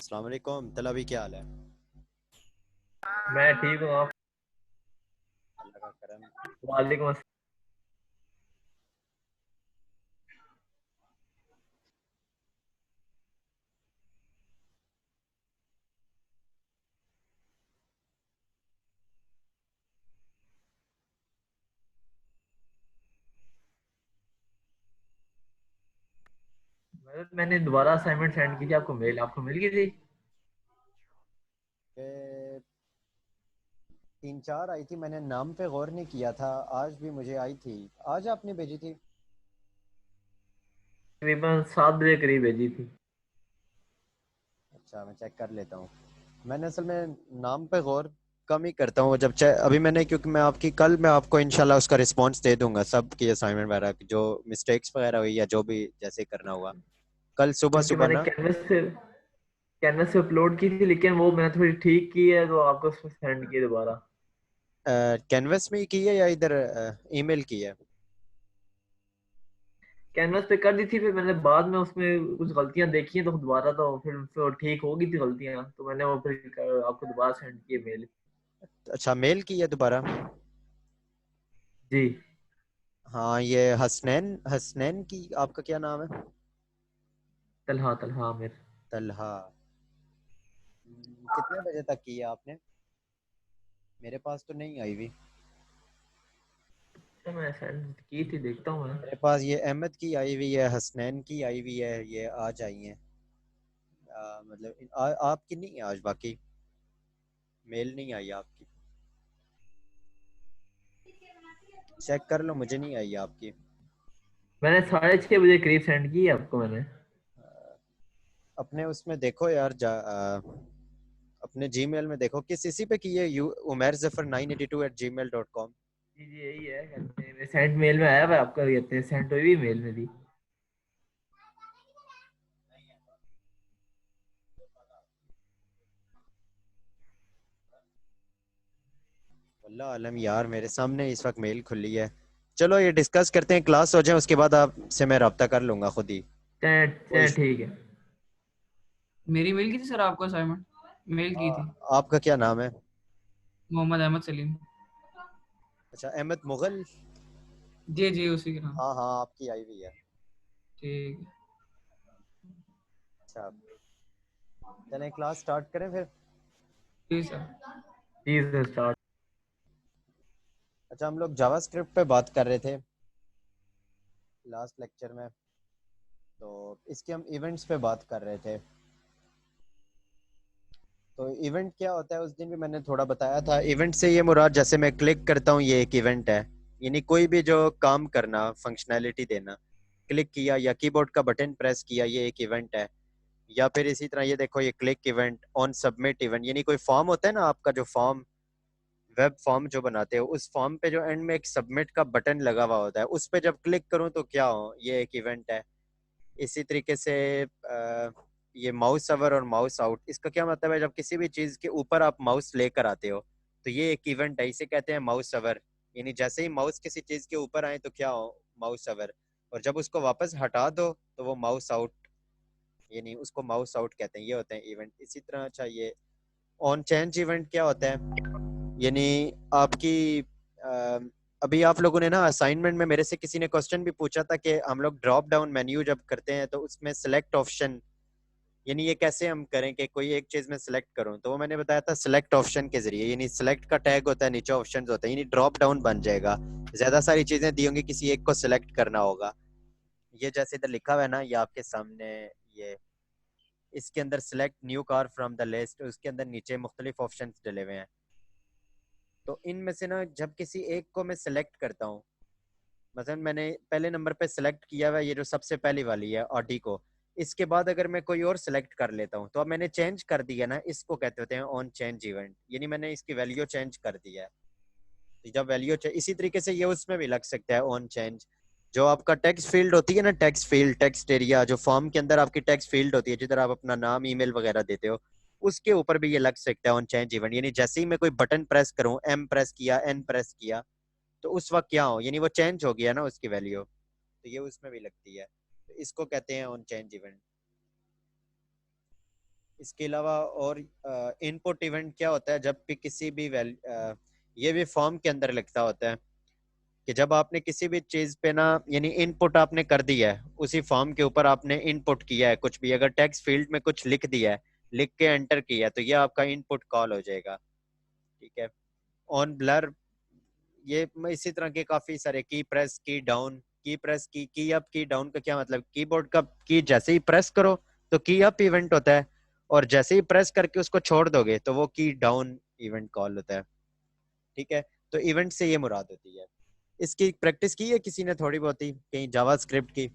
अस्सलाम वालेकुम तला भी, क्या हाल है? मैं ठीक हूँ। आप? अल्लाह का करम। वालेकुम अस्सलाम। मैंने दोबारा असाइनमेंट सेंड की थी आपको, मेल आपको मिल गई थी? ए, 3-4 आई थी, मैंने नाम पे गौर नहीं किया था। आज भी मुझे आई थी। आज आपने भेजी थी? तकरीबन 7 बजे करीब भेजी थी। अच्छा, मैं चेक कर लेता हूँ। मैंने असल में नाम पे गौर कम ही करता हूँ जब अभी मैंने, क्योंकि मैं आपको इंशाल्लाह उसका रिस्पांस दे दूंगा, सब की असाइनमेंट वगैरह की, जो मिस्टेक्स वगैरह हुई या जो भी जैसे करना हुआ कल सुबह क्योंकि सुबह मैंने ना। कैनवस से अपलोड की थी, लेकिन वो मैंने थोड़ी ठीक की है तो आपको सेंड की दोबारा। कैनवस में ही की है या इधर ईमेल की है? कैनवस पे कर दी थी, फिर मैंने बाद में उसमें कुछ गलतियां देखी हैं तो दोबारा, तो फिर ठीक हो गई थी गलतियां, तो मैंने वो फिर आपको दोबारा सेंड की मेल। अच्छा, मेल की है दोबारा? जी। हाँ, ये हसनैन हसनैन की, आपका क्या नाम है? तलहा तलहा आमिर। तलहा। कितने बजे तक की है आपने? मेरे पास तो नहीं आई हुई। तो मैं सेंड की थी, देखता हूँ मैं। मेरे पास ये अहमद की आई हुई है, हसनैन की आई हुई है, ये आज आई हैं। मतलब आपकी नहीं है आज, बाकी मेल नहीं आई आपकी। चेक कर लो, मुझे नहीं आई आपकी। मैंने 6:30 बजे करीब सेंड की है आपको मैंने। अपने उसमें देखो यार, अपने जीमेल में देखो, किस इसी पे की है, उमैर जफर 982@gmail.com। जी जी, यही है, कहते हैं सेंट मेल में आया हुआ है आपका, कहते हैं सेंट हुई भी मेल में थी। वल्लाह आलम यार, मेरे सामने इस वक्त मेल खुली है। चलो ये डिस्कस करते हैं, क्लास हो जाए उसके बाद आपसे मैं रब्ता कर लूंगा खुद ही। चैट कोई चैट ठीक है। मेरी मिल गई थी सर आपको असाइनमेंट। मेल की थी। आपका क्या नाम है? मोहम्मद अहमद सलीम। अच्छा, अहमद मुगल। जी जी, उसी के नाम। हाँ हाँ, आपकी आई हुई है। ठीक है। अच्छा, चलें क्लास स्टार्ट करें फिर। जी सर। Please start. अच्छा, हम लोग जावास्क्रिप्ट पे बात कर रहे थे लास्ट लेक्चर में, तो इसके हम इवेंट्स पे बात कर रहे थे। तो इवेंट क्या होता है, उस दिन भी मैंने थोड़ा बताया था। इवेंट से ये मुराद, जैसे मैं क्लिक करता हूँ ये एक इवेंट है। यानी कोई भी जो काम करना, फंक्शनैलिटी देना, क्लिक किया या कीबोर्ड का बटन प्रेस किया, ये एक इवेंट है। या फिर इसी तरह ये देखो, ये click event on submit event, यानी कोई फॉर्म होता है ना आपका, जो फॉर्म, वेब फॉर्म जो बनाते हो, उस फॉर्म पे जो एंड में एक सबमिट का बटन लगा हुआ होता है, उस पे जब क्लिक करूँ तो क्या हो, ये एक इवेंट है। इसी तरीके से ये माउस अवर और माउस आउट, इसका क्या मतलब है, जब किसी भी चीज के ऊपर आप माउस लेकर आते हो तो ये एक इवेंट है, इसे कहते हैं माउस अवर। यानी जैसे ही माउस किसी चीज के ऊपर आए तो क्या हो, माउस अवर। और जब उसको वापस हटा दो तो वो माउस आउट, यानी उसको माउस आउट कहते हैं। ये होते हैं इवेंट। इसी तरह अच्छा, ये ऑन चेंज इवेंट क्या होता है, यानी आपकी अभी आप लोगों ने ना असाइनमेंट में मेरे से किसी ने क्वेश्चन भी पूछा था कि हम लोग ड्रॉप डाउन मेन्यू जब करते हैं तो उसमें सेलेक्ट ऑप्शन, यानी ये कैसे हम करें कि कोई एक चीज में सेलेक्ट करूं, तो वो मैंने बताया था सिलेक्ट ऑप्शन के जरिए। यानी सिलेक्ट का टैग होता है, नीचे ऑप्शंस होते हैं, यानी ड्रॉप डाउन बन जाएगा। ज्यादा सारी चीजें दी होंगी, किसी एक को सिलेक्ट करना होगा। ये जैसे इधर लिखा हुआ है ना, ये आपके सामने, ये इसके अंदर select new car from the list, उसके अंदर नीचे मुख्तलिफ ऑप्शन डले हुए हैं। तो इनमें से ना जब किसी एक को मैं सिलेक्ट करता हूँ, मतलब मैंने पहले नंबर पे सिलेक्ट किया हुआ है ये जो सबसे पहली वाली है ऑडी को, इसके बाद अगर मैं कोई और सिलेक्ट कर लेता हूँ तो अब मैंने चेंज कर दिया ना, इसको कहते होते हैं ऑन चेंज इवेंट। यानी मैंने इसकी वैल्यू चेंज कर दिया है। तो जब वैल्यू, इसी तरीके से ये उसमें भी लग सकता है ऑन चेंज। जो आपका टेक्स्ट फील्ड होती है ना, टेक्स्ट फील्ड, टेक्स्ट एरिया, जो फॉर्म के अंदर आपकी टेक्स्ट फील्ड होती है जिधर आप अपना नाम ईमेल वगैरह देते हो, उसके ऊपर भी ये लग सकता है ऑन चेंज इवेंट। यानी जैसे ही मैं कोई बटन प्रेस करूं, एम प्रेस किया, एन प्रेस किया, तो उस वक्त क्या हो, यानी वो चेंज हो गया ना उसकी वैल्यू, तो ये उसमें भी लगती है। तो इसको कहते हैं ऑन चेंज इवेंट। इसके अलावा और इनपुट इवेंट क्या होता है, जब भी किसी भी ये भी फॉर्म के अंदर लिखता होता है कि जब आपने किसी भी चीज पे ना, यानी इनपुट आपने कर दिया है, उसी फॉर्म के ऊपर आपने इनपुट किया है कुछ भी, अगर टेक्स्ट फील्ड में कुछ लिख दिया है, लिख के एंटर किया है, तो ये आपका इनपुट कॉल हो जाएगा। ठीक है। ऑन ब्लर, ये इसी तरह के काफी सारे, की प्रेस, की डाउन, की प्रेस, की अप, की डाउन का क्या मतलब, कीबोर्ड का की जैसे ही प्रेस करो तो की अप इवेंट होता है, और जैसे ही प्रेस करके उसको छोड़ दोगे तो वो की डाउन इवेंट कॉल होता है। ठीक है। तो इवेंट से ये मुराद होती है। इसकी प्रैक्टिस की है किसी ने थोड़ी बहुत ही कहीं जावास्क्रिप्ट की?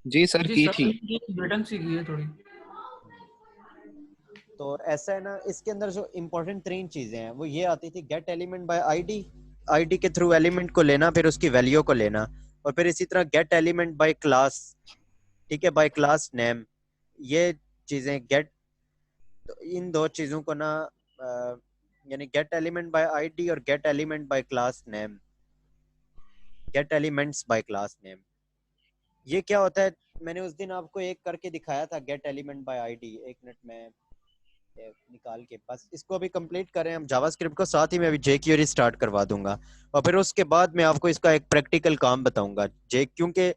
जी सर, जी की सर, थी। ब्रिटन से की है थोड़ी। तो ऐसा है ना, इसके अंदर जो इम्पोर्टेंट 3 चीजें हैं वो ये आती थी, gate element by ID, ID के थ्रू एलिमेंट को लेना, फिर उसकी वैल्यू को लेना, और फिर इसी तरह गेट एलिमेंट बाय क्लास। ठीक है, बाय क्लास नेम। ये चीजें गेट, तो इन 2 चीजों को ना यानी गेट एलिमेंट बाय आईडी और gate element by class name, gate elements by class name, ये क्या होता है? मैंने उस दिन आपको एक करके दिखाया था, गेट एलिमेंट बाय आईडी। एक मिनट में निकाल के, बस इसको अभी कंप्लीट करें हम जावास्क्रिप्ट को, साथ ही मैं अभी जेक्यूरी स्टार्ट करवा दूंगा, और फिर उसके बाद मैं आपको इसका एक प्रैक्टिकल काम बताऊंगा। क्योंकि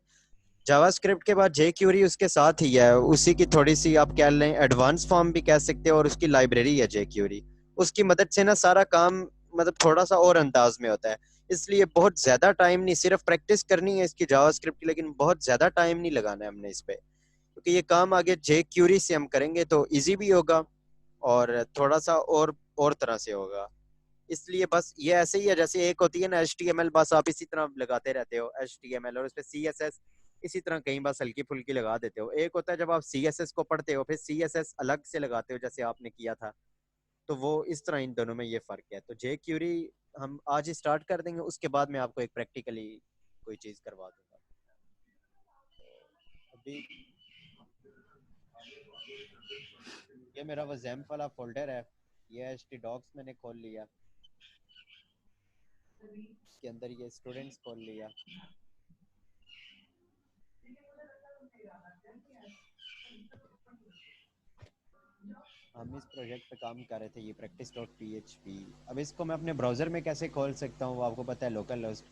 जावास्क्रिप्ट के बाद जेक्यूरी उसके साथ ही है, उसी की थोड़ी सी आप कह लें एडवांस फॉर्म भी कह सकते हो, और उसकी लाइब्रेरी है जेक्यूरी। उसकी मदद से ना सारा काम मतलब थोड़ा सा और अंदाज में होता है, इसलिए बहुत ज्यादा टाइम नहीं, सिर्फ प्रैक्टिस करनी है इसकी जावास्क्रिप्ट की, लेकिन बहुत ज्यादा टाइम नहीं लगाना है हमने इस पे, क्योंकि ये काम आगे जेक्यूरी से हम करेंगे तो इजी भी होगा और थोड़ा सा और तरह से होगा। इसलिए बस ये ऐसे ही है, जैसे एक होती है ना HTML, बस आप इसी तरह लगाते रहते हो HTML, और उस पर CSS इसी तरह कहीं बस हल्की फुल्की लगा देते हो। एक होता है जब आप CSS को पढ़ते हो फिर CSS अलग से लगाते हो, जैसे आपने किया था, तो वो इस तरह इन दोनों में ये फर्क है। तो जेक्यूरी हम आज ही स्टार्ट कर देंगे, उसके बाद मैं आपको एक प्रैक्टिकली कोई चीज करवा दूंगा। अभी ये मेरा वो XAMPP वाला फोल्डर है, ये htdocs मैंने खोल लिया, इसके अंदर ये स्टूडेंट्स खोल लिया। हम इस प्रोजेक्ट पे काम कर रहे थे, ये practice.php। अब इसको मैं अपने ब्राउजर में कैसे खोल सकता हूँ, वो आपको पता है, लोकल होस्ट।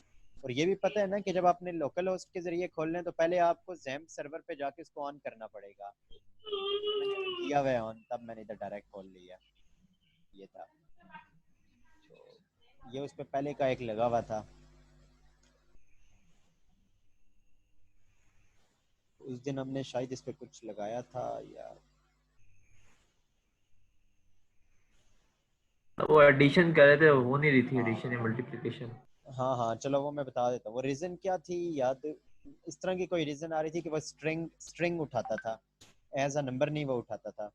और ये भी पता है ना कि जब आपने लोकल होस्ट के जरिए खोलना है तो पहले आपको XAMPP सर्वर पे जाके उसको ऑन करना पड़ेगा। मैंने अभी किया हुआ है ऑन, तब मैंने इधर डायरेक्ट खोल लिया। ये था, तो ये उस पे पहले का एक लगा हुआ था, उस दिन हमने शायद इस पे कुछ लगाया था या वो एडिशन कर रहे थे, हो नहीं रही थी एडिशन या मल्टीप्लिकेशन। हाँ हाँ, चलो वो मैं बता देता हूँ। वो रीजन क्या थी याद, इस तरह की कोई रीजन आ रही थी कि वो स्ट्रिंग उठाता था, एज अ नंबर नहीं वो उठाता था।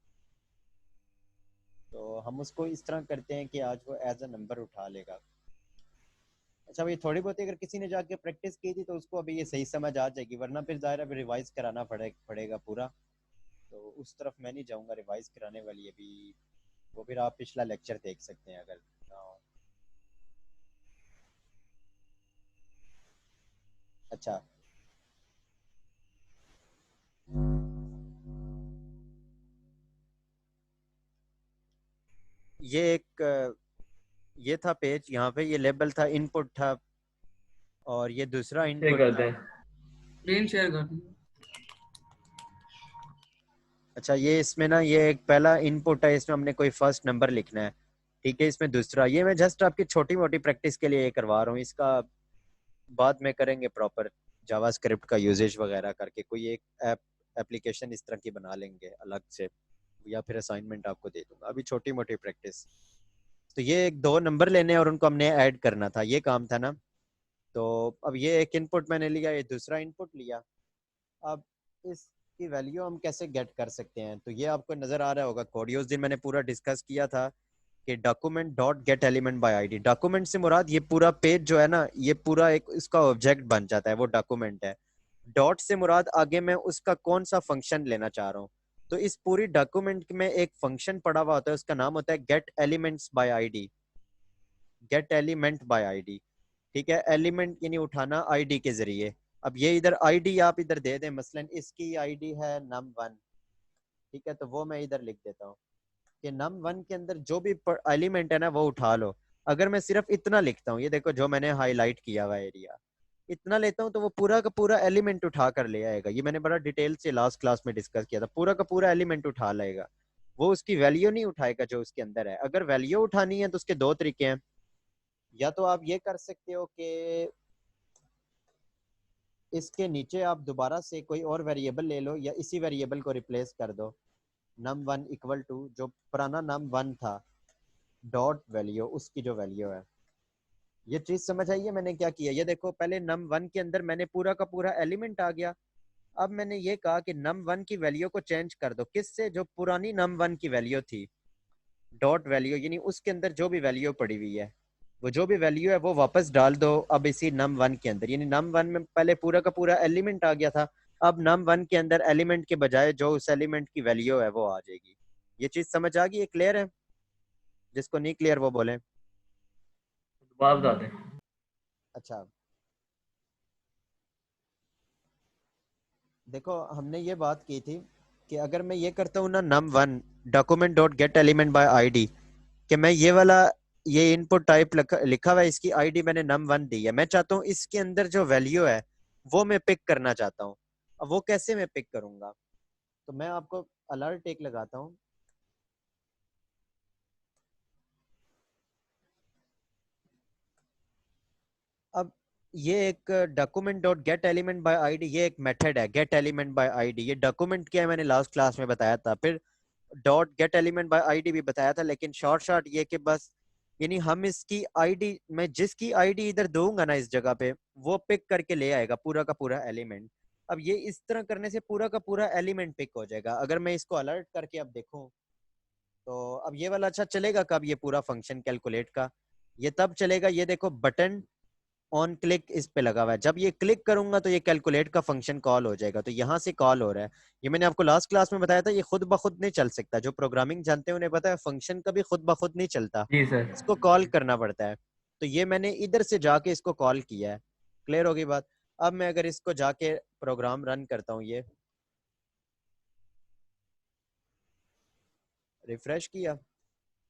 तो हम उसको इस तरह करते हैं कि आज वो एज अ नंबर उठा लेगा। अच्छा, भाई थोड़ी बहुत अगर किसी ने जाके प्रैक्टिस की थी तो उसको अभी ये सही समझ आ जाएगी, वरना फिर ज़ाहिर है रिवाइज कराना पड़ेगा पूरा। तो उस तरफ मैं नहीं जाऊंगा रिवाइज कराने वाली अभी, वो फिर आप पिछला लेक्चर देख सकते हैं अगर ना हो। अच्छा, ये एक ये था पेज, यहाँ पे ये लेबल था, इनपुट था, और ये दूसरा ये इनपुट करते था। हैं। स्क्रीन शेयर कर दूं? अच्छा, ये इसमें ना ये एक पहला इनपुट है, इसमें हमने कोई फर्स्ट नंबर लिखना है। ठीक है, इसमें दूसरा, ये मैं जस्ट आपकी छोटी मोटी प्रैक्टिस के लिए ये करवा रहा हूँ, इसका बाद में करेंगे प्रॉपर जावास्क्रिप्ट का यूजेज वगैरह करके, कोई एक एप्लीकेशन इस तरह की बना लेंगे अलग से, या फिर असाइनमेंट आपको दे दूंगा, अभी छोटी मोटी प्रैक्टिस। तो ये एक 2 नंबर लेने और उनको हमने ऐड करना था, ये काम था ना। तो अब ये एक इनपुट मैंने लिया, ये दूसरा इनपुट लिया। अब इसकी वैल्यू हम कैसे गेट कर सकते हैं, तो ये आपको नजर आ रहा होगा कोड, ये उस दिन मैंने पूरा डिस्कस किया था कि document dot gate element by ID. Document से मुराद ये पूरा पेज जो है ना, ये पूरा एक इसका ऑब्जेक्ट बन जाता है, वो डॉक्यूमेंट है। डॉट से मुराद आगे मैं उसका कौन सा फंक्शन लेना चाह रहा हूँ। तो इस पूरी डॉक्यूमेंट में एक फंक्शन पड़ा हुआ होता है, उसका नाम होता है gate elements bye ID, gate element by ID. ठीक है, एलिमेंट यानी उठाना आईडी के जरिए। अब ये इधर आईडी आप इधर दे दें, मसलन इसकी आईडी है num1, ठीक है, तो वो मैं इधर लिख देता हूँ कि num1 के अंदर जो भी एलिमेंट है ना वो उठा लो। अगर मैं सिर्फ इतना लिखता हूँ, ये देखो जो मैंने हाईलाइट किया हुआ एरिया, इतना लेता हूँ तो वो पूरा का पूरा एलिमेंट उठा कर ले आएगा। ये मैंने बड़ा डिटेल से लास्ट क्लास में डिस्कस किया था, पूरा का पूरा एलिमेंट उठा लेगा। वो उसकी वैल्यू नहीं उठाएगा जो उसके अंदर है। अगर वैल्यू उठानी है तो उसके दो तरीके हैं। या तो आप ये कर सकते हो कि इसके नीचे आप दोबारा से कोई और वेरिएबल ले लो या इसी वेरिएबल को रिप्लेस कर दो, num1 इक्वल टू जो पुराना num1 था डॉट वैल्यू, उसकी जो वैल्यू है। ये चीज समझ आई है मैंने क्या किया? ये देखो पहले num1 के अंदर मैंने पूरा का पूरा एलिमेंट आ गया। अब मैंने ये कहा कि num1 की वैल्यू को चेंज कर दो, किससे? जो पुरानी num1 की वैल्यू थी डॉट वैल्यू, यानी उसके अंदर जो भी वैल्यू पड़ी हुई है वो जो भी वैल्यू है वो वापस डाल दो अब इसी num1 के अंदर। यानी num1 में पहले पूरा का पूरा एलिमेंट आ गया था, अब num1 के अंदर एलिमेंट के बजाय जो उस एलिमेंट की वैल्यू है वो आ जाएगी। ये चीज समझ आ गई? ये क्लियर है? जिसको नहीं क्लियर वो बोले। दोबारा बता दें। अच्छा, देखो हमने ये बात की थी कि अगर मैं ये करता हूँ ना num1 document dot gate element by ID, कि मैं ये वाला ये इनपुट टाइप लिखा हुआ है, इसकी आईडी मैंने num1 दी है, मैं चाहता हूँ इसके अंदर जो वैल्यू है वो मैं पिक करना चाहता हूँ। अब वो कैसे मैं पिक करूंगा? तो मैं आपको अलर्ट एक लगाता हूँ। अब ये एक document dot gate element by ID, ये एक मेथड है गेट एलिमेंट बाय आईडी। ये डॉक्यूमेंट क्या है मैंने लास्ट क्लास में बताया था, फिर dot gate element by ID भी बताया था, लेकिन शॉर्ट शॉर्ट ये कि बस यानी हम इसकी आईडी, मैं जिसकी आईडी इधर दूंगा ना इस जगह पे, वो पिक करके ले आएगा पूरा का पूरा एलिमेंट। अब ये इस तरह करने से पूरा का पूरा एलिमेंट पिक हो जाएगा। अगर मैं इसको अलर्ट करके अब देखूं तो अब ये वाला अच्छा चलेगा कब? ये पूरा फंक्शन कैलकुलेट का ये तब चलेगा, ये देखो बटन ऑन क्लिक इस पे लगा हुआ है, जब ये क्लिक करूंगा तो ये कैलकुलेट का फंक्शन कॉल हो जाएगा। तो यहाँ से कॉल हो रहा है। ये मैंने आपको लास्ट क्लास में बताया था, ये खुद ब खुद नहीं चल सकता। जो प्रोग्रामिंग जानते हैं उन्हें पता है फंक्शन कभी खुद ब खुद नहीं चलता, जी सर। इसको कॉल करना पड़ता है। तो ये मैंने इधर से जाके इसको कॉल किया है। क्लियर होगी बात? अब मैं अगर इसको जाके प्रोग्राम रन करता हूँ, ये रिफ्रेश किया,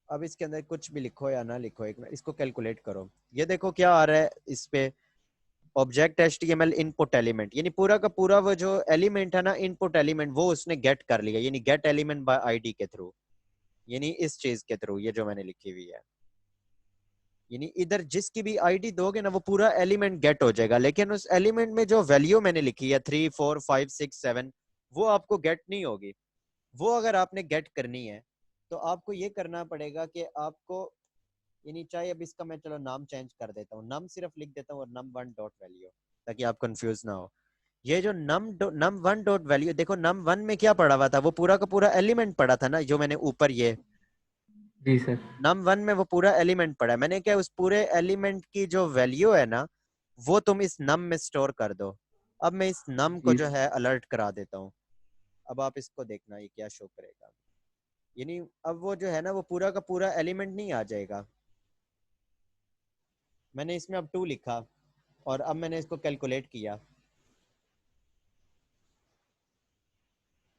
अब इसके अंदर कुछ भी लिखो या ना लिखो, एक मिनट इसको कैलकुलेट करो। ये देखो क्या आ रहा है इस पे, ऑब्जेक्ट एचटीएमएल इनपुट एलिमेंट, यानी पूरा का पूरा वो जो एलिमेंट है ना इनपुट एलिमेंट वो उसने गेट कर लिया, यानी गेट एलिमेंट बाय आईडी के थ्रू, यानी इस चीज के थ्रू ये जो मैंने लिखी हुई है। यानी इधर जिसकी भी आईडी दोगे ना वो पूरा एलिमेंट गेट हो जाएगा, लेकिन उस एलिमेंट में जो वैल्यू मैंने लिखी है 3 4 5 6 7 वो आपको गेट नहीं होगी। वो अगर आपने गेट करनी है तो आपको ये करना पड़ेगा कि आपको, यानी चाहे अब इसका मैं चलो नाम चेंज कर देता हूँ, नम सिर्फ लिख देता हूँ और num1 डॉट वैल्यू, ताकि आप कंफ्यूज ना हो। ये जो num1 डॉट वैल्यू, देखो num1 में क्या पड़ा हुआ था, वो पूरा का पूरा एलिमेंट पड़ा था ना जो मैंने ऊपर ये जी सर। num1 में वो पूरा एलिमेंट पड़ा है। मैंने क्या उस पूरे एलिमेंट की जो वैल्यू है ना वो तुम इस num में स्टोर कर दो। अब मैं इस num को जी जो है अलर्ट करा देता हूँ। अब आप इसको देखना ये क्या शो करेगा। यानी अब वो जो है ना वो पूरा का पूरा एलिमेंट नहीं आ जाएगा। मैंने इसमें अब 2 लिखा और अब मैंने इसको कैलकुलेट किया,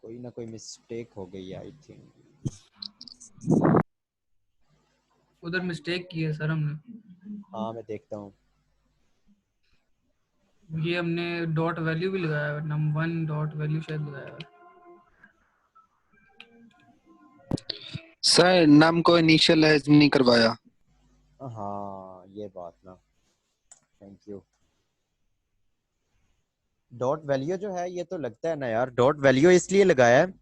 कोई ना कोई मिस्टेक हो गई आई थिंक। उधर मिस्टेक की है सर हमने। हाँ मैं देखता हूँ। ये हमने डॉट वैल्यू भी लगाया है, num1 डॉट वैल्यू शायद लगाया है। सर नाम को इनिशियलाइज नहीं करवाया। हाँ ये बात ना, थैंक यू। डॉट वैल्यू जो है ये तो लगता है ना यार, डॉट वैल्यू इसलिए लगाया है,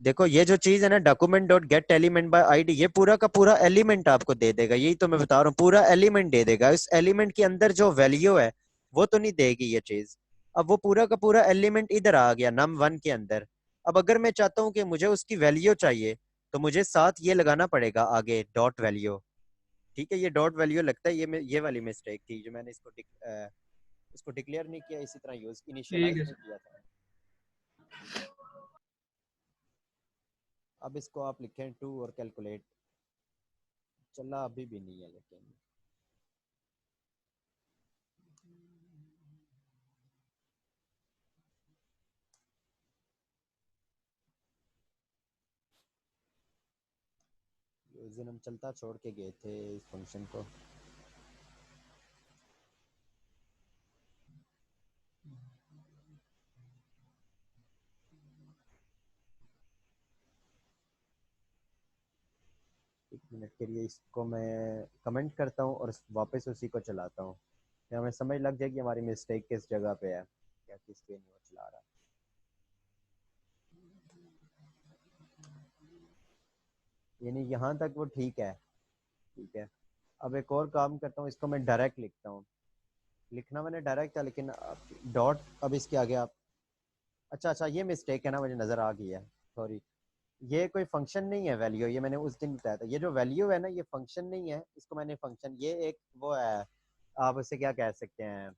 देखो ये जो चीज है ना document dot gate element by ID, ये पूरा का पूरा एलिमेंट आपको दे देगा। यही तो मैं बता रहा हूँ, पूरा एलिमेंट दे देगा। इस एलिमेंट के अंदर जो वैल्यू है वो तो नहीं देगी ये चीज। अब वो पूरा का पूरा एलिमेंट इधर आ गया num1 के अंदर। अब अगर मैं चाहता हूँ कि मुझे उसकी वैल्यू चाहिए तो मुझे साथ ये लगाना पड़ेगा आगे डॉट वैल्यू। ठीक है, ये डॉट वैल्यू लगता है ये वाली मिस्टेक थी जो मैंने इसको डिक्लेयर नहीं किया, इसी तरह यूज ठीक इनिशियलाइज है नहीं सर। किया था। अब इसको आप लिखें 2 और कैलकुलेट, चला अभी भी नहीं है लेकिन। उस दिन हम चलता छोड़ के गए थे इस फंक्शन को। एक मिनट के लिए इसको मैं कमेंट करता हूँ और वापस उसी को चलाता हूँ, फिर हमें समझ लग जाएगी हमारी मिस्टेक किस जगह पे है, क्या किस लिए नहीं वो चला रहा। यानी यहाँ तक वो ठीक है, ठीक है। अब एक और काम करता हूँ, इसको मैं डायरेक्ट लिखता हूँ। लिखना मैंने डायरेक्ट था लेकिन डॉट अब इसके आगे आप, अच्छा अच्छा ये मिस्टेक है ना, मुझे नज़र आ गई है, सॉरी। ये कोई फंक्शन नहीं है वैल्यू, ये मैंने उस दिन बताया था। ये जो वैल्यू है ना ये फंक्शन नहीं है, इसको मैंने फंक्शन, ये एक वो है, आप उसे क्या कह सकते हैं,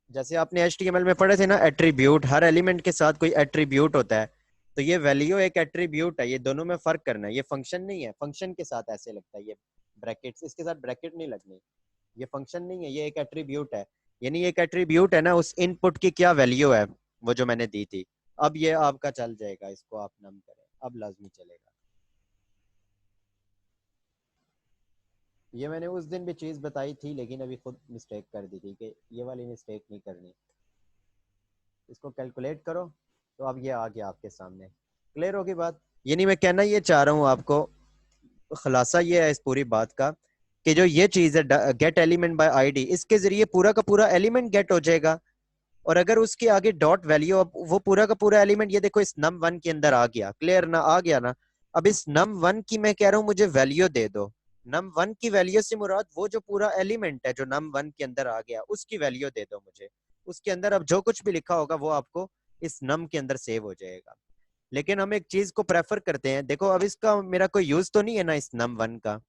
जैसे आपने HTML में पढ़े थे ना एट्रीब्यूट, हर एलिमेंट के साथ कोई एट्रीब्यूट होता है, तो ये वैल्यू एक एट्रीब्यूट है। ये दोनों में फर्क करना है, ये फंक्शन नहीं है। फंक्शन के साथ ऐसे लगता है ये ब्रैकेट्स, इसके साथ ब्रैकेट नहीं लगनी। ये फंक्शन नहीं है, ये एक एट्रीब्यूट है। यानी एक एट्रीब्यूट है ना, उस इनपुट की क्या वैल्यू है वो जो मैंने दी थी। अब ये आपका चल जाएगा, इसको आप नम करें, अब लाजमी चलेगा। ये मैंने उस दिन भी चीज़ बताई थी लेकिन अभी खुद मिस्टेक कर दी थी कि ये वाली मिस्टेक नहीं करनी। इसको कैलकुलेट करो तो अब ये आ गया आपके सामने। क्लियर होगी बात? यानी मैं कहना ये चाह रहा हूँ आपको, खुलासा ये है इस पूरी बात का कि जो ये चीज़ है गेट एलिमेंट बाय आईडी, इसके जरिए पूरा का पूरा एलिमेंट गेट हो जाएगा। और अगर उसके आगे डॉट वैल्यू, अब वो पूरा का पूरा एलिमेंट ये देखो इस नम वन के अंदर आ गया, क्लियर ना, आ गया ना। अब इस नम वन की मैं कह रहा हूँ मुझे वैल्यू दे दो। नम वन की वैल्यू से मुराद वो जो पूरा एलिमेंट है जो नम वन के अंदर आ गया उसकी वैल्यू दे दो मुझे। उसके अंदर अब जो कुछ भी लिखा होगा वो आपको इस नम के अंदर सेव हो जाएगा। लेकिन हम एक चीज को प्रेफर करते हैं, देखो अब इसका मेरा कोई यूज तो नहीं है ना, इस नम वन का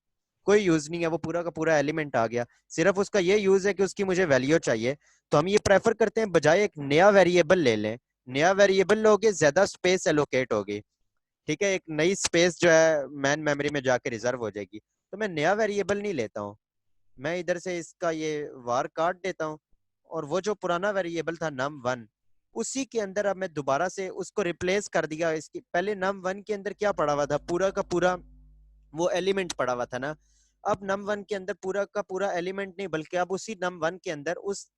कोई यूज नहीं है, वो पूरा का पूरा एलिमेंट आ गया। सिर्फ उसका ये यूज है कि उसकी मुझे वैल्यू चाहिए। तो हम ये प्रेफर करते हैं बजाय एक नया वेरिएबल ले लें, नया वेरिएबल लोगे ज्यादा स्पेस एलोकेट होगी, ठीक है, एक नई स्पेस जो है मैन मेमोरी में जाके रिजर्व हो जाएगी। तो मैं नया वेरिएबल नहीं लेता हूँ, मैं इधर से इसका ये वार काट देता हूँ और वो जो पुराना वेरिएबल था नम वन, उसी के अंदर अब मैं दोबारा से उसको रिप्लेस कर दिया। इसकी पहले नम वन के अंदर क्या पड़ा हुआ था, पूरा का पूरा वो एलिमेंट पड़ा हुआ था ना। अब नम वन के अंदर पूरा का पूरा एलिमेंट नहीं, बल्कि अब उसी नम वन के अंदर उस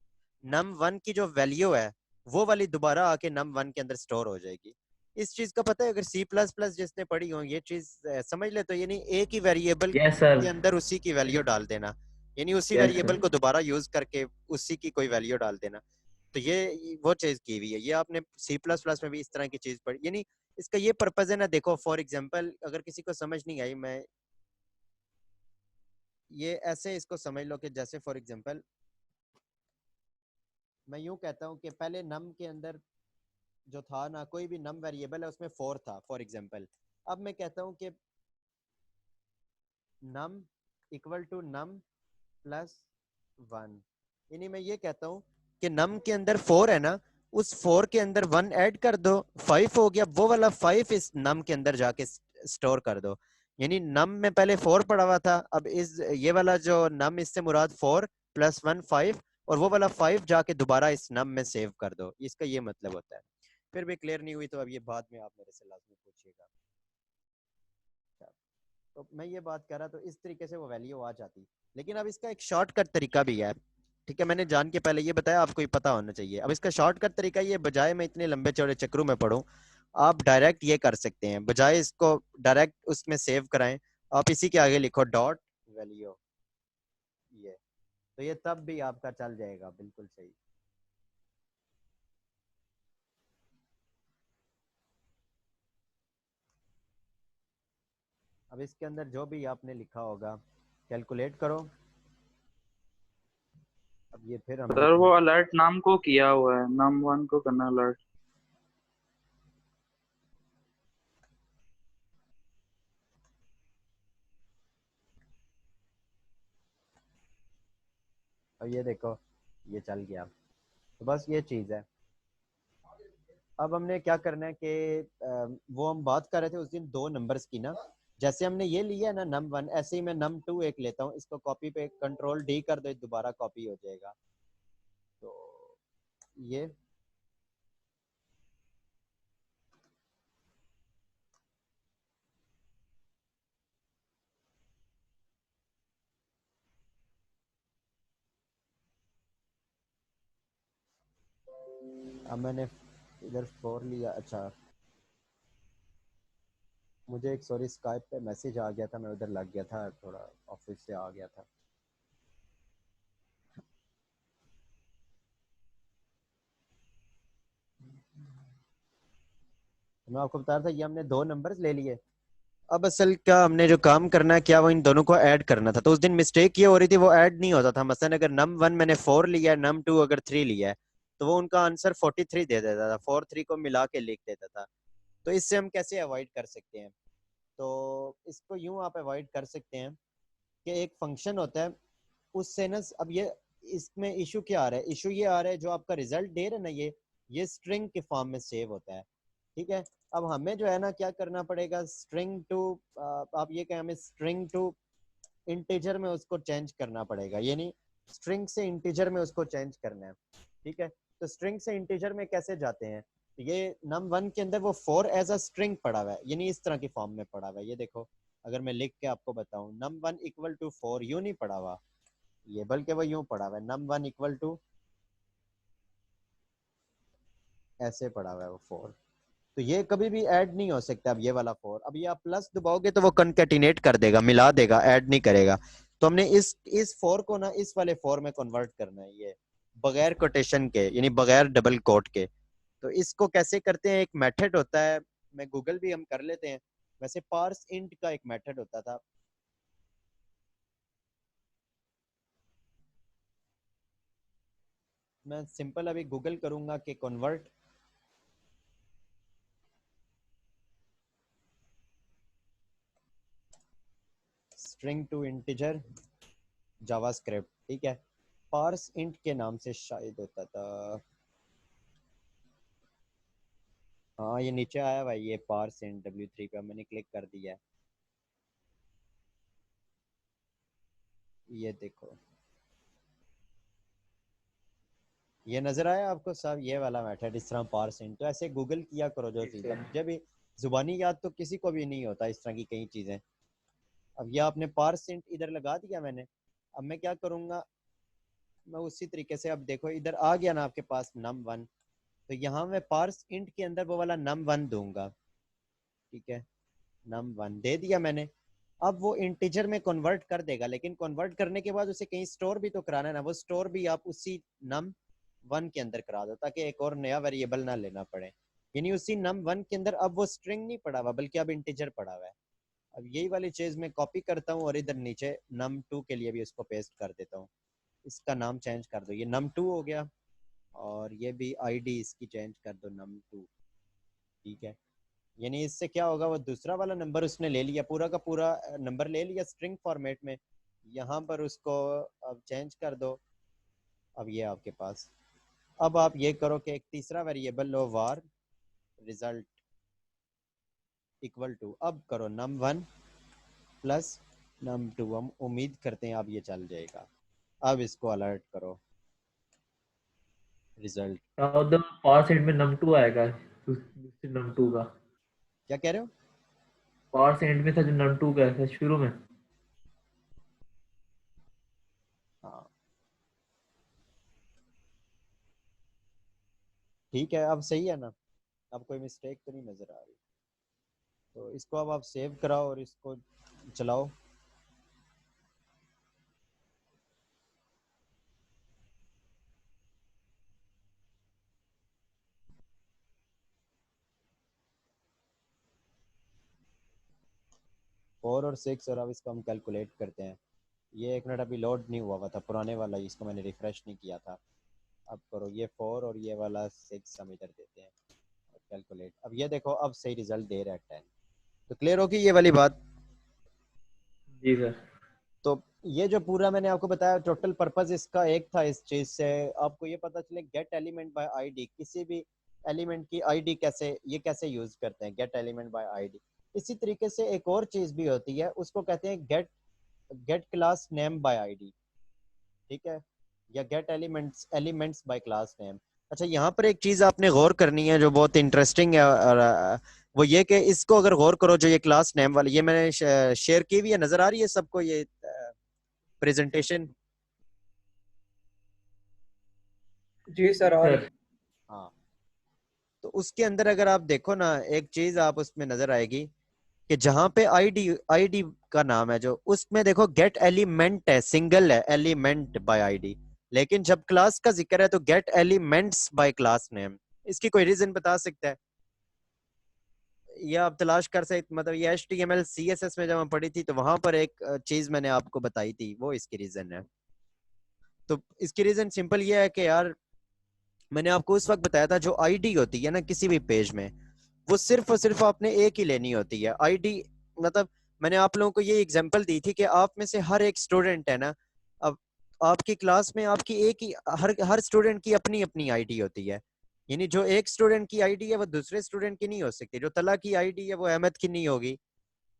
नम वन की जो वैल्यू है वो वाली दोबारा आके नम वन के अंदर स्टोर हो जाएगी। इस चीज का पता है, अगर C++ जिसने पढ़ी हो ये चीज समझ ले, तो यानी एक ही वेरिएबल यस सर। के अंदर उसी की वैल्यू डाल देना, यानी उसी यस वेरिएबल सर। को दोबारा यूज करके उसी की कोई वैल्यू डाल देना। तो ये वो चीज की हुई है, ये आपने C++ में भी इस तरह की चीज पढ़ी। यानी इसका ये पर्पज है ना, देखो फॉर एग्जांपल अगर किसी को समझ नहीं आई, मैं ये ऐसे इसको समझ लो कि जैसे फॉर एग्जांपल मैं यूं कहता हूं कि पहले नम के अंदर जो था ना, कोई भी नम वेरिएबल है उसमें 4 था फॉर एग्जांपल। अब मैं कहता हूं कि num equal to num plus 1, यानी मैं ये कहता हूं कि नम के अंदर 4 है ना, उस 4 के अंदर 1 ऐड कर दो, 5 हो गया, वो वाला 5 इस नम के अंदर जाके स्टोर कर दो। यानी नम में पहले 4 पड़ा हुआ था, अब इस ये वाला जो नम, इससे मुराद 4 प्लस 1 5, और वो वाला 5 जाके दोबारा इस नम में सेव कर दो, इसका ये मतलब होता है। फिर भी क्लियर नहीं हुई तो अब ये बाद में आप मेरे से लाजमी पूछिएगा। तो मैं ये बात कर रहा, तो इस तरीके से वो वैल्यू आ जाती। लेकिन अब इसका एक शॉर्टकट तरीका भी है, ठीक है, मैंने जान के पहले ये बताया, आपको ही पता होना चाहिए। अब इसका शॉर्टकट तरीका ये, बजाय मैं इतने लंबे चौड़े चक्रों में पढ़ूं, आप डायरेक्ट ये कर सकते हैं, बजाय इसको डायरेक्ट उसमें सेव कराएं, आप इसी के आगे लिखो डॉट वैल्यू, ये तो ये तब भी आपका चल जाएगा बिल्कुल सही। अब इसके अंदर जो भी आपने लिखा होगा कैलकुलेट करो। अब ये फिर हमने सर वो अलर्ट नाम को किया हुआ है, नाम वन को करना अलर्ट। अब ये देखो ये चल गया, तो बस ये चीज़ है। अब हमने क्या करना है कि वो हम बात कर रहे थे उस दिन दो नंबर्स की ना, जैसे हमने ये लिया है ना नम वन, ऐसे ही मैं नम टू एक लेता हूँ, इसको कॉपी पे Ctrl+D कर दो, दोबारा कॉपी हो जाएगा। तो ये अब मैंने इधर 4 लिया। अच्छा मुझे एक सॉरी स्काइप पे मैसेज आ गया था, मैं उधर लग गया था, थोड़ा ऑफिस से आ गया था। तो मैं आपको बता रहा था ये हमने 2 नंबर्स ले लिए। अब असल क्या हमने जो काम करना है क्या वो इन दोनों को ऐड करना था। तो उस दिन मिस्टेक ये हो रही थी वो ऐड नहीं होता था। मसलन अगर नम 1 मैंने 4 लिया है, नम 2 अगर 3 लिया है, तो वो उनका आंसर 43 दे देता था, 4 3 को मिला के लिख देता था। तो इससे हम कैसे अवॉइड कर सकते हैं? तो इसको यूं आप अवॉइड कर सकते हैं कि एक फंक्शन होता है उससे ना, अब ये इसमें इशू क्या आ रहा है? इशू ये आ रहा है जो आपका रिजल्ट दे रहा है ना, ये स्ट्रिंग के फॉर्म में सेव होता है। ठीक है, अब हमें जो है ना क्या करना पड़ेगा, स्ट्रिंग टू, आप ये कहें, हमें स्ट्रिंग टू इंटीजर में उसको चेंज करना पड़ेगा, यानी स्ट्रिंग से इंटीजर में उसको चेंज करना है। ठीक है, तो स्ट्रिंग से इंटीजर में कैसे जाते हैं? तो ये नम 1 के अंदर वो 4 एज अ स्ट्रिंग पड़ा हुआ है, यानी इस तरह की फॉर्म में पड़ा हुआ है। ये देखो, अगर मैं लिख के आपको बताऊं, नम 1 इक्वल टू 4 यूं नहीं पड़ा हुआ ये, बल्कि वो यूं पड़ा हुआ है, नम 1 इक्वल टू, ऐसे पड़ा हुआ है वो 4। तो ये कभी भी ऐड नहीं हो सकता। अब ये वाला 4, अब ये आप प्लस दबाओगे तो वो कनकैटिनेट कर देगा, मिला देगा, ऐड नहीं करेगा। तो हमने इस 4 को ना इस वाले 4 में कन्वर्ट करना है, ये बगैर कोटेशन के, यानी बगैर डबल कोट के। तो इसको कैसे करते हैं? एक मेथड होता है, मैं गूगल भी हम कर लेते हैं, वैसे पार्स इंट का एक मेथड होता था। मैं सिंपल अभी गूगल करूंगा कि convert string to integer JavaScript. ठीक है, पार्स इंट के नाम से शायद होता था। हाँ ये नीचे आया भाई, ये पार्स इंट W3 पे मैंने क्लिक कर दिया है। ये देखो, ये नजर आया आपको साहब, ये वाला मेथड इस तरह पार्स इंट। तो ऐसे गूगल किया करो जो चीज़। अब मुझे भी जुबानी याद तो किसी को भी नहीं होता इस तरह की कई चीज़ें। अब ये आपने पार्स इंट इधर लगा दिया मैंने। अब मैं क्या करूँगा, मैं उसी तरीके से, अब देखो इधर आ गया ना आपके पास नम 1, तो यहाँ मैं पार्स इंट के अंदर वो वाला नम 1 दूंगा। ठीक है, नम 1 दे दिया मैंने। अब वो इंटीजर में कन्वर्ट कर देगा, लेकिन कन्वर्ट करने के बाद उसे कहीं स्टोर भी तो कराना है ना। वो स्टोर भी आप उसी नम 1 के अंदर करा दो, ताकि एक और नया वेरिएबल ना लेना पड़े। यानी उसी नम 1 के अंदर अब वो स्ट्रिंग नहीं पड़ा हुआ, बल्कि अब इंटीजर पड़ा हुआ है। अब यही वाली चीज मैं कॉपी करता हूँ और इधर नीचे नम 2 के लिए भी उसको पेस्ट कर देता हूँ। इसका नाम चेंज कर दो, ये नम 2 हो गया, और ये भी आईडी इसकी चेंज कर दो नम 2। ठीक है, यानी इससे क्या होगा, वो दूसरा वाला नंबर उसने ले लिया, पूरा का पूरा नंबर ले लिया स्ट्रिंग फॉर्मेट में। यहाँ पर उसको अब चेंज कर दो। अब ये आपके पास, अब आप ये करो कि एक तीसरा वेरिएबल लो, वार रिजल्ट इक्वल टू, अब करो num 1 प्लस num 2। हम उम्मीद करते हैं अब ये चल जाएगा। अब इसको अलर्ट करो रिजल्ट। उधर पावर सेट में नम 2 आएगा, दूसरे नम 2 का। क्या कह रहे हो? पावर सेट में था जो नम 2 का था शुरू में। हाँ ठीक है, अब सही है ना? अब कोई मिस्टेक तो नहीं नजर आ रही। तो इसको अब आप सेव कराओ और इसको चलाओ। फोर और 6, और अब इसको हम कैलकुलेट करते हैं। ये एक मिनट अभी लोड नहीं हुआ था, पुराने वाला ही, इसको मैंने रिफ्रेश नहीं किया था। अब करो ये 4 और ये वाला 6 हम इधर देते हैं और कैलकुलेट। अब ये देखो, अब सही रिजल्ट दे रहा है 10। तो क्लियर होगी ये वाली बात? जी सर। तो ये जो पूरा मैंने आपको बताया, टोटल पर्पस इसका एक था, इस चीज से आपको ये पता चले गेट एलिमेंट बाय आईडी, किसी भी एलिमेंट की आईडी कैसे, ये कैसे यूज करते हैं, गेट एलिमेंट बाय आईडी। इसी तरीके से एक और चीज भी होती है, उसको कहते हैं get get class name by ID. ठीक है, या get elements by class name. अच्छा, यहाँ पर एक चीज आपने गौर करनी है जो बहुत इंटरेस्टिंग है, और वो ये कि इसको अगर गौर करो, जो ये क्लास नेम वाली, ये मैंने शेयर की हुई है, नजर आ रही है सबको ये प्रेजेंटेशन? जी सर, आ रही। सर हाँ, तो उसके अंदर अगर आप देखो ना, एक चीज आप उसमें नजर आएगी कि जहां पे आईडी आईडी का नाम है जो, उसमें देखो गेट एलिमेंट है, सिंगल है, एलिमेंट बाय आईडी। लेकिन जब क्लास का जिक्र है तो gate elements by class name. इसकी कोई रीजन बता सकता है? या आप तलाश कर सकते, मतलब ये HTML CSS में जब हम पढ़ी थी तो वहां पर एक चीज मैंने आपको बताई थी, वो इसकी रीजन है। तो इसकी रीजन सिंपल ये है कि यार, मैंने आपको उस वक्त बताया था जो आईडी होती है ना किसी भी पेज में, वो सिर्फ और सिर्फ आपने एक ही लेनी होती है आईडी। मतलब मैंने आप लोगों को ये एग्जांपल दी थी कि आप में से हर एक स्टूडेंट है ना, अब आपकी क्लास में आपकी एक ही, हर हर स्टूडेंट की अपनी अपनी आईडी होती है। यानी जो एक स्टूडेंट की आईडी है वो दूसरे स्टूडेंट की नहीं हो सकती, जो तला की आईडी है वो अहमद की नहीं होगी,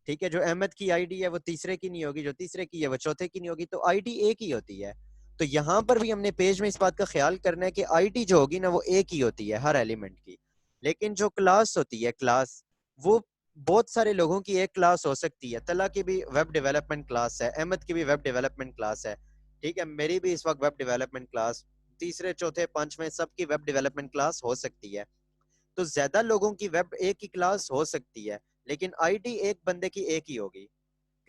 ठीक है, जो अहमद की आईडी है वो तीसरे की नहीं होगी, जो तीसरे की है वो चौथे की नहीं होगी। तो आईडी एक ही होती है। तो यहाँ पर भी हमने पेज में इस बात का ख्याल करना है कि आईडी जो होगी ना वो एक ही होती है हर एलिमेंट की। लेकिन जो क्लास होती है, क्लास, वो बहुत सारे लोगों की एक क्लास हो सकती है। तला की भी वेब डेवलपमेंट क्लास है, अहमद की भी वेब डेवलपमेंट क्लास है, ठीक है, मेरी भी इस वक्त वेब डेवलपमेंट क्लास, तीसरे चौथे पांचवें सबकी वेब डेवलपमेंट क्लास हो सकती है। तो ज्यादा लोगों की वेब एक ही क्लास हो सकती है, लेकिन आईडी एक बंदे की एक ही होगी।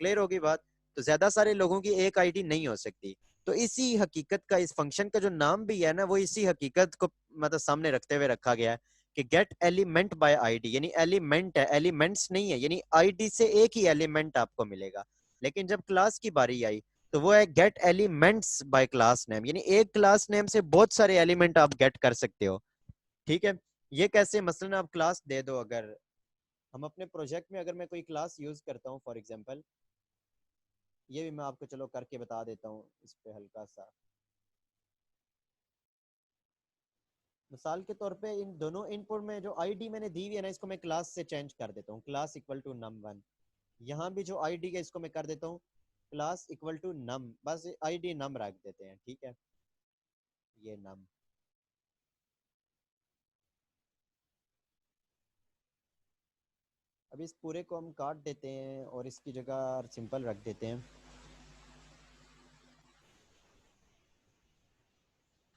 क्लियर होगी बात? तो ज्यादा सारे लोगों की एक आईडी नहीं हो सकती। तो इसी हकीकत का, इस फंक्शन का जो नाम भी है ना, वो इसी हकीकत को मतलब सामने रखते हुए रखा गया है कि गेट एलिमेंट बाय आईडी, यानी एलिमेंट है, एलिमेंट्स नहीं है, यानी आईडी से एक ही एलिमेंट आपको मिलेगा। लेकिन जब क्लास की बारी आई तो वो है gate elements by class name, यानी एक क्लास नेम से बहुत सारे एलिमेंट आप गेट कर सकते हो। ठीक है, ये कैसे? मसलन आप क्लास दे दो, अगर हम अपने प्रोजेक्ट में अगर मैं कोई क्लास यूज करता हूँ फॉर एग्जांपल, ये भी मैं आपको चलो करके बता देता हूँ इस पे हल्का सा। मिसाल के तौर पे इन दोनों इनपुट में जो आईडी मैंने दी हुई है ना, इसको मैं क्लास से चेंज कर देता हूँ, क्लास इक्वल टू num1। यहाँ भी जो आईडी है इसको मैं कर देता हूँ क्लास इक्वल टू num, बस आईडी num रख देते हैं, ठीक है, ये num। अब इस पूरे को हम काट देते हैं और इसकी जगह सिंपल रख देते हैं,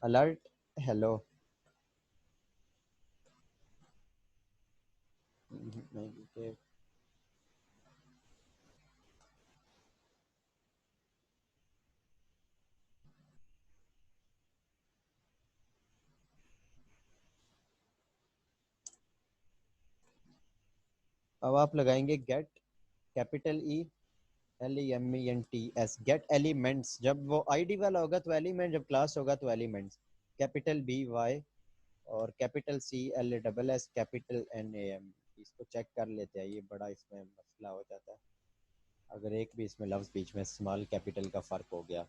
अलर्ट हेलो। नहीं, अब आप लगाएंगे get capital E LEMENTS, gate elements. जब वो आईडी वाला होगा तो एलिमेंट, जब क्लास होगा तो एलिमेंट्स। कैपिटल BY और कैपिटल CLASS कैपिटल NAM। इसको चेक कर लेते हैं, ये बड़ा इसमें मसला हो जाता है अगर एक भी इसमें लफ्ज बीच में स्मॉल कैपिटल का फर्क हो गया।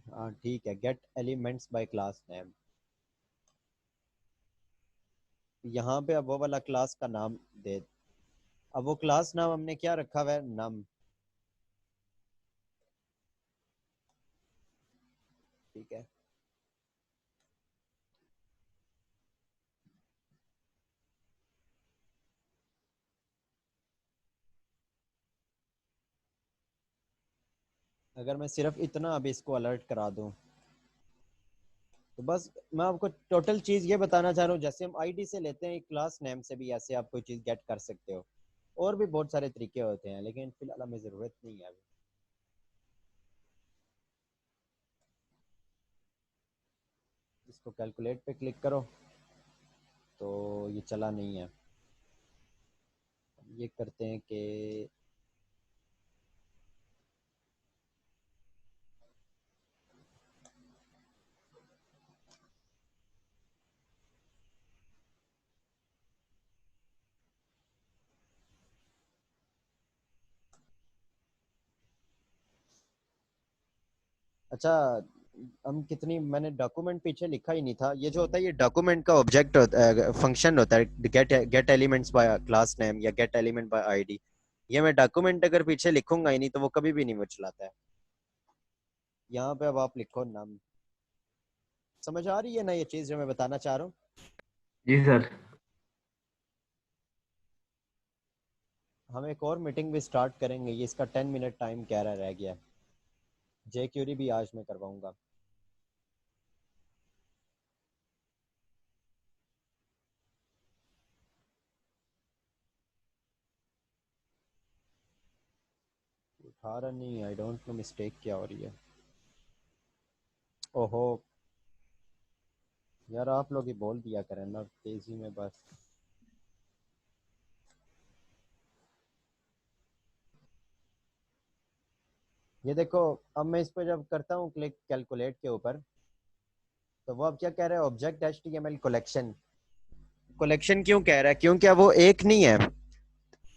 हाँ ठीक है, gate elements by class name. यहाँ पे अब वो वाला क्लास का नाम दे, अब वो क्लास नाम हमने क्या रखा हुआ है? नम, ठीक है। अगर मैं सिर्फ इतना अब इसको अलर्ट करा दूं, तो बस मैं आपको टोटल चीज ये बताना चाह रहा हूँ, जैसे हम आईडी से लेते हैं क्लास नेम से भी ऐसे आप कोई चीज गेट कर सकते हो। और भी बहुत सारे तरीके होते हैं, लेकिन फिलहाल हमें जरूरत नहीं है अभी। इसको कैलकुलेट पे क्लिक करो तो ये चला नहीं है। ये करते हैं कि अच्छा, हम कितनी, मैंने डॉक्यूमेंट पीछे लिखा ही नहीं था। ये जो होता है ये डॉक्यूमेंट का ऑब्जेक्ट होता है, फंक्शन होता है, gate elements by class name या गेट एलिमेंट बाय आईडी। ये मैं डॉक्यूमेंट अगर पीछे लिखूंगा ही नहीं तो वो कभी भी नहीं वो चलाता है। यहाँ पे अब आप लिखो नम। समझ आ रही है ना ये चीज जो मैं बताना चाह रहा हूँ? जी सर। हम एक और मीटिंग भी स्टार्ट करेंगे, ये इसका 10 मिनट टाइम कह रहा रह गया। जे क्यूरी भी आज मैं करवाऊंगा। आ रहा नहीं, आई डोंट नो मिस्टेक क्या हो रही है। ओहो यार, आप लोग ही बोल दिया करें ना तेजी में बस। ये देखो, अब मैं इस पर जब करता हूँ क्लिक कैलकुलेट के ऊपर, तो वो अब क्या कह रहा है, ऑब्जेक्ट एचटीएमएल कलेक्शन। कलेक्शन क्यों कह रहा है? क्योंकि अब वो एक नहीं है,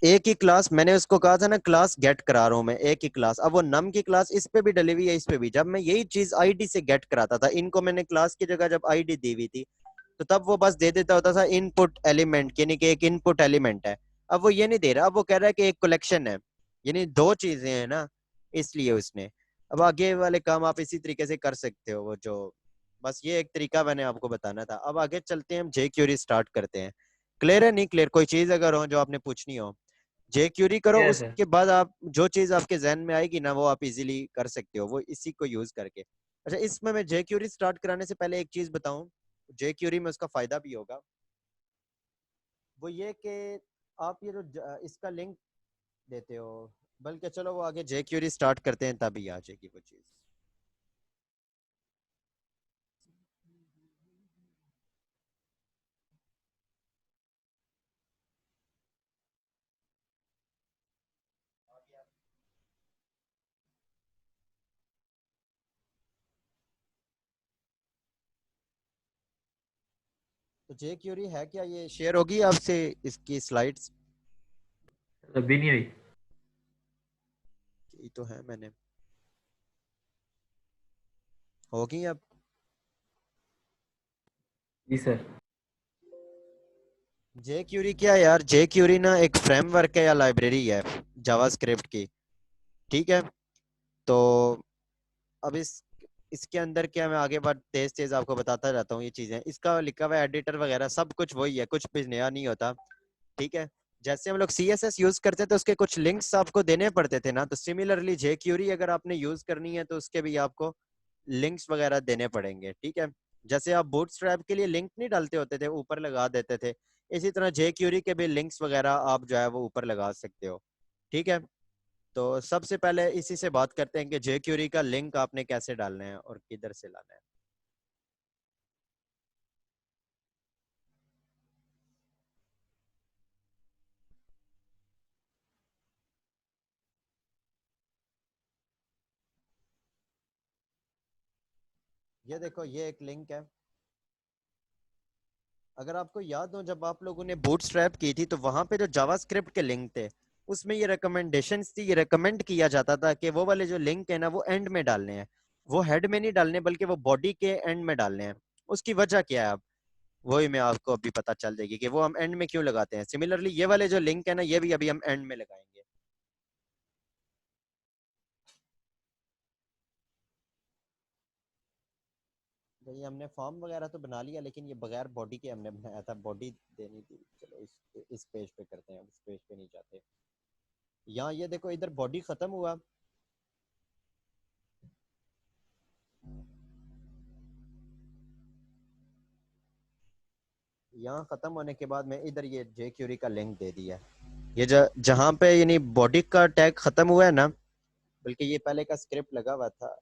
एक ही क्लास। मैंने उसको कहा था ना क्लास गेट करा रहा हूं मैं, एक ही क्लास। अब वो नम की क्लास इस पे भी डली हुई है, इस पे भी। जब मैं यही चीज आईडी से गेट कराता था, इनको मैंने क्लास की जगह जब आईडी दी हुई थी, तो तब वो बस दे देता होता था इनपुट एलिमेंट, यानी कि एक इनपुट एलिमेंट है। अब वो ये नहीं दे रहा, अब वो कह रहा है कि एक कलेक्शन है, यानी दो चीजें हैं ना, इसलिए उसने। अब आगे वाले काम आप इसी तरीके से कर सकते हो, वो जो, बस ये एक तरीका मैंने आपको बताना था। अब आगे चलते हैं, हम जे क्यूरी स्टार्ट करते हैं। क्लियर है? नहीं क्लियर? कोई चीज अगर हो जो आपने पूछनी हो, जे क्यूरी करो। Yes sir. उसके बाद आप जो चीज आपके जहन में आएगी ना, वो आप इजीली कर सकते हो, वो इसी को यूज करके। अच्छा, इसमें मैं जे क्यूरी स्टार्ट कराने से पहले एक चीज बताऊं, जे क्यूरी में उसका फायदा भी होगा। वो ये कि आप ये जो इसका लिंक देते हो, बल्कि चलो वो आगे जे क्यूरी स्टार्ट करते हैं तभी आ जाएगी वो चीज। तो जे क्यूरी है क्या, ये शेयर होगी आपसे इसकी स्लाइड्स? अभी नहीं हुई। ये तो है, मैंने होगी अब। जी सर। जे क्यूरी क्या है यार, जे क्यूरी ना एक फ्रेमवर्क है या लाइब्रेरी है जावास्क्रिप्ट की, ठीक है? तो अब इसके अंदर क्या, मैं आगे बात तेज तेज आपको बताता रहता हूँ ये चीजें। इसका लिखा हुआ एडिटर वगैरह सब कुछ वही है, कुछ भी नया नहीं होता, ठीक है? जैसे हम लोग CSS यूज करते थे, उसके कुछ लिंक्स आपको देने पड़ते थे ना, तो सिमिलरली जे क्यूरी अगर आपने यूज करनी है तो उसके भी आपको लिंक्स वगैरह देने पड़ेंगे, ठीक है? जैसे आप बूटस्ट्रैप के लिए लिंक नहीं डालते होते थे, ऊपर लगा देते थे, इसी तरह जे क्यूरी के भी लिंक्स वगैरह आप जो है वो ऊपर लगा सकते हो, ठीक है? तो सबसे पहले इसी से बात करते हैं कि जे क्यूरी का लिंक आपने कैसे डालना है और किधर से लाना है। ये देखो, ये एक लिंक है। अगर आपको याद हो, जब आप लोगों ने बूटस्ट्रैप की थी, तो वहां पे जो जावास्क्रिप्ट के लिंक थे, उसमें ये रिकमेंडेशंस थी, ये रिकमेंड किया जाता था कि वो वाले जो लिंक है ना, वो एंड में डालने हैं, वो हेड में नहीं डालने, बल्कि वो बॉडी के एंड में डालने हैं। उसकी वजह क्या है? अब वही मैं आपको अभी पता चल जाएगी कि वो हम एंड में क्यों लगाते हैं। सिमिलरली ये वाले जो लिंक है ना, ये भी अभी हम एंड में लगाएंगे। तो ये हमने फॉर्म वगैरह तो बना लिया, लेकिन ये बगैर बॉडी के हमने बनाया था, बॉडी देनी थी। चलो इस पेज पे करते हैं, इस पेज पे नहीं जाते। यहाँ ये देखो, इधर बॉडी खत्म हुआ, यहाँ खत्म होने के बाद में इधर ये जे क्यूरी का लिंक दे दिया। ये जहाँ पे यानी बॉडी का टैग खत्म हुआ है ना, बल्कि ये पहले का स्क्रिप्ट लगा हुआ था,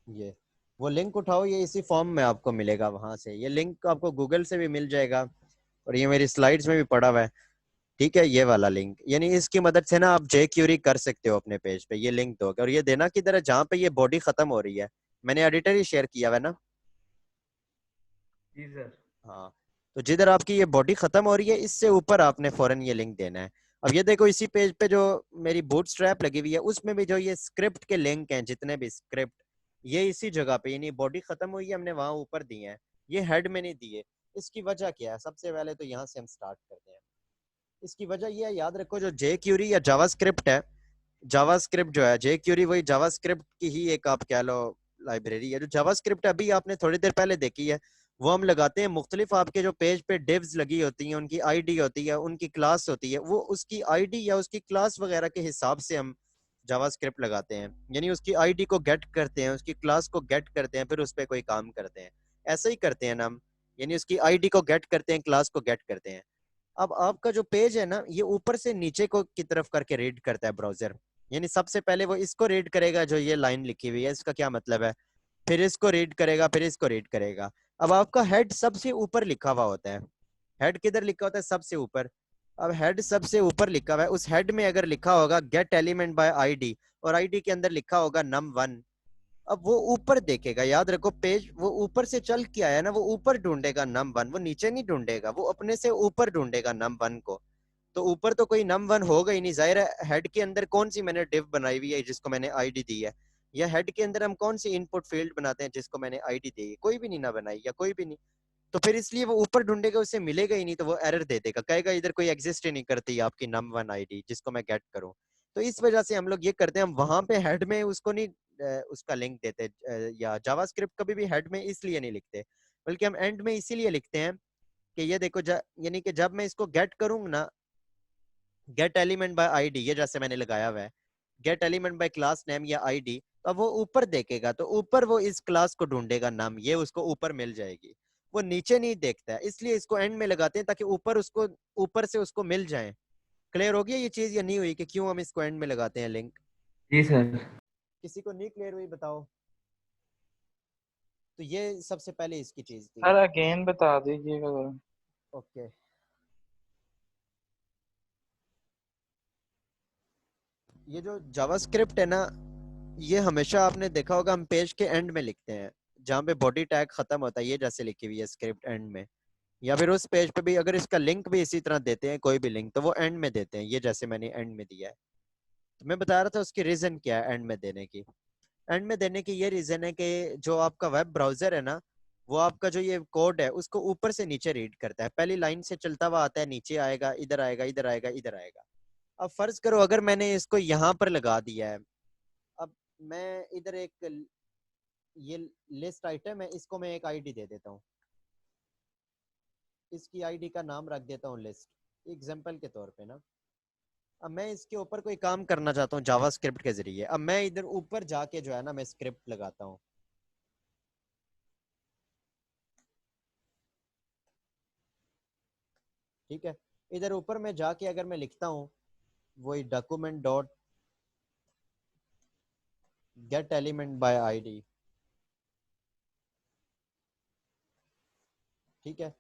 ये वो लिंक उठाओ, ये इसी फॉर्म में आपको मिलेगा वहां से। ये लिंक आपको गूगल से भी मिल जाएगा, और ये मेरी स्लाइड्स में भी पड़ा हुआ है, ठीक है? ये वाला लिंक, यानी इसकी मदद से ना आप जे क्यूरी कर सकते हो अपने पेज पे। ये लिंक दोगे और ये देना किधर है, जहाँ पे ये बॉडी खत्म हो रही है। मैंने एडिटर ही शेयर किया हुआ है ना। जी सर। हाँ, तो जिधर आपकी ये बॉडी खत्म हो रही है, इससे ऊपर आपने फौरन ये लिंक देना है। अब ये देखो, इसी पेज पे जो मेरी बूटस्ट्रैप लगी हुई है, उसमें भी जो ये स्क्रिप्ट के लिंक हैं, जितने भी स्क्रिप्ट, ये इसी जगह पे, यानी बॉडी खत्म हुई है, हमने वहां ऊपर दिए हैं, ये हेड में नहीं दिए। इसकी वजह क्या है? सबसे पहले तो यहाँ से हम स्टार्ट करते हैं। इसकी वजह ये है, याद रखो, जो जे क्यूरी या जावास्क्रिप्ट है, जावास्क्रिप्ट जो है, जे क्यूरी वही जावास्क्रिप्ट की ही एक आप कह लो लाइब्रेरी है। जो जावास्क्रिप्ट अभी आपने थोड़ी देर पहले देखी है, वो हम लगाते हैं मुख्तलिफ, आपके जो पेज पे डिव्स लगी होती हैं, उनकी आईडी होती है, उनकी क्लास होती है, वो उसकी आईडी या उसकी क्लास वगैरह के हिसाब से हम जावास्क्रिप्ट लगाते हैं। यानी उसकी आईडी को गेट करते हैं, उसकी क्लास को गेट करते हैं, फिर उस पर कोई काम करते हैं। ऐसे ही करते हैं ना हम, यानी उसकी आईडी को गेट करते हैं, क्लास को गेट करते हैं। अब आपका जो पेज है ना, ये ऊपर से नीचे को की तरफ करके रीड करता है ब्राउजर। यानी सबसे पहले वो इसको रीड करेगा जो ये लाइन लिखी हुई है, इसका क्या मतलब है, फिर इसको रीड करेगा, फिर इसको रीड करेगा। अब आपका हेड सबसे ऊपर लिखा हुआ होता है। हेड किधर लिखा होता है, सबसे ऊपर। अब हेड सबसे ऊपर लिखा हुआ है, उस हेड में अगर लिखा होगा गेट एलिमेंट बाय आईडी और आईडी के अंदर लिखा होगा num1, अब वो ऊपर देखेगा। याद रखो, पेज वो ऊपर से चल के आया ना, वो ऊपर ढूंढेगा num1, वो नीचे नहीं ढूंढेगा, वो अपने से ऊपर ढूंढेगा num1 को। तो ऊपर तो कोई num1 होगा ही नहीं, जाहिर है। हेड के अंदर कौन सी मैंने div बनाई हुई है जिसको मैंने आईडी दी है, या हेड के अंदर हम कौन सी इनपुट फील्ड बनाते हैं जिसको मैंने आईडी दी है, कोई भी नहीं ना बनाई, या कोई भी नहीं। तो फिर इसलिए वो ऊपर ढूंढेगा, उसे मिलेगा ही नहीं, तो वो एरर दे देगा, कहेगा इधर कोई एग्जिस्ट ही नहीं करती आपकी num1 आईडी जिसको मैं गेट करूं। तो इस वजह से हम लोग ये करते हैं, हम वहां पे हेड में उसको नहीं उसका लिंक देते, या जावास्क्रिप्ट कभी भी हेड में इसलिए नहीं लिखते, बल्कि हम एंड में इसीलिए लिखते हैं कि ये देखो यानी कि जब मैं इसको गेट करूंगा ना, गेट एलिमेंट बाय आईडी, ये जैसे मैंने लगाया हुआ है gate element by class name या आईडी, तो अब वो ऊपर देखेगा, तो ऊपर वो इस क्लास को ढूंढेगा नाम, ये उसको ऊपर मिल जाएगी, वो नीचे नहीं देखता है। इसलिए इसको एंड में लगाते हैं ताकि ऊपर उसको, ऊपर से उसको मिल जाए। क्लियर हो गया ये चीज या नहीं हुई, कि क्यों हम इसको एंड में लगाते हैं लिंक? जी सर। किसी को नहीं क्लियर हुई बताओ। तो ये सबसे पहले इसकी चीज थी। सर अगेन बता दीजिएगा जरा। ओके, ये जो जावास्क्रिप्ट है ना, ये हमेशा आपने देखा होगा हम पेज के एंड में लिखते हैं, जहाँ पे बॉडी टैग खत्म होता है, ये जैसे लिखी हुई है स्क्रिप्ट एंड में। या फिर उस पेज पे भी अगर इसका लिंक भी इसी तरह देते हैं, कोई भी लिंक, तो वो एंड में देते हैं, ये जैसे मैंने एंड में दिया है। तो मैं बता रहा था उसकी रीजन क्या है एंड में देने की। एंड में देने की ये रीजन है कि जो आपका वेब ब्राउजर है ना, वो आपका जो ये कोड है उसको ऊपर से नीचे रीड करता है, पहली लाइन से चलता हुआ आता है, नीचे आएगा, इधर आएगा, इधर आएगा, इधर आएगा। अब फर्ज करो अगर मैंने इसको यहाँ पर लगा दिया है, अब मैं इधर एक ये लिस्ट आइटम है, इसको मैं एक आईडी दे देता हूँ, इसकी आईडी का नाम रख देता हूँ लिस्ट, एग्जांपल के तौर पे ना। अब मैं इसके ऊपर कोई काम करना चाहता हूँ जावास्क्रिप्ट के जरिए, अब मैं इधर ऊपर जाके जो है ना, मैं स्क्रिप्ट लगाता हूँ। ठीक है, इधर ऊपर में जाके अगर मैं लिखता हूँ वही document dot gate element by ID, ठीक है।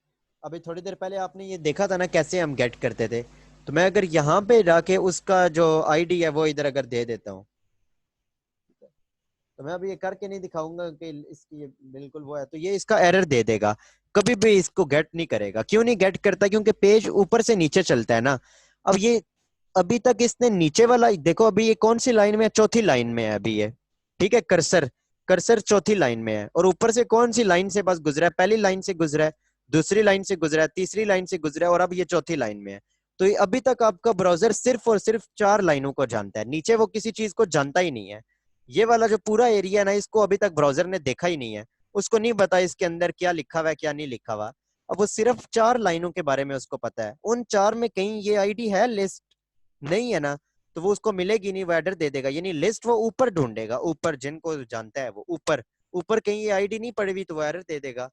अभी थोड़ी देर पहले आपने ये देखा था ना कैसे हम गेट करते थे, तो मैं अगर यहाँ पे जाके उसका जो आईडी है वो इधर अगर दे देता हूँ, तो मैं अभी ये करके नहीं दिखाऊंगा कि इसकी ये बिल्कुल वो है, तो ये इसका एरर दे देगा, कभी भी इसको गेट नहीं करेगा। क्यों नहीं गेट करता, क्योंकि पेज ऊपर से नीचे चलता है ना। अब ये अभी तक इसने नीचे वाला देखो, अभी ये कौन सी लाइन में है, चौथी लाइन में है अभी ये, ठीक है। कर्सर कर्सर चौथी लाइन में है, और ऊपर से कौन सी लाइन से बस गुजरा है, पहली लाइन से गुजरा है, दूसरी लाइन से गुजरा है, तीसरी लाइन से गुजरा है, और अब ये चौथी लाइन में है। तो ये अभी तक आपका ब्राउजर सिर्फ और सिर्फ 4 लाइनों को जानता है, नीचे वो किसी चीज को जानता ही नहीं है। ये वाला जो पूरा एरिया है ना, इसको अभी तक ब्राउजर ने देखा ही नहीं है, उसको नहीं पता इसके अंदर क्या लिखा हुआ है क्या नहीं लिखा हुआ। अब वो सिर्फ 4 लाइनों के बारे में उसको पता है, उन 4 में कहीं ये आईडी है लिस्ट नहीं है ना, तो वो उसको मिलेगी नहीं, वो एडर दे देगा। यानी लिस्ट वो ऊपर ढूंढेगा, ऊपर जिनको जानता है वो ऊपर, ऊपर कहीं ये आईडी नहीं पड़ी हुई तो वो एरर दे देगा।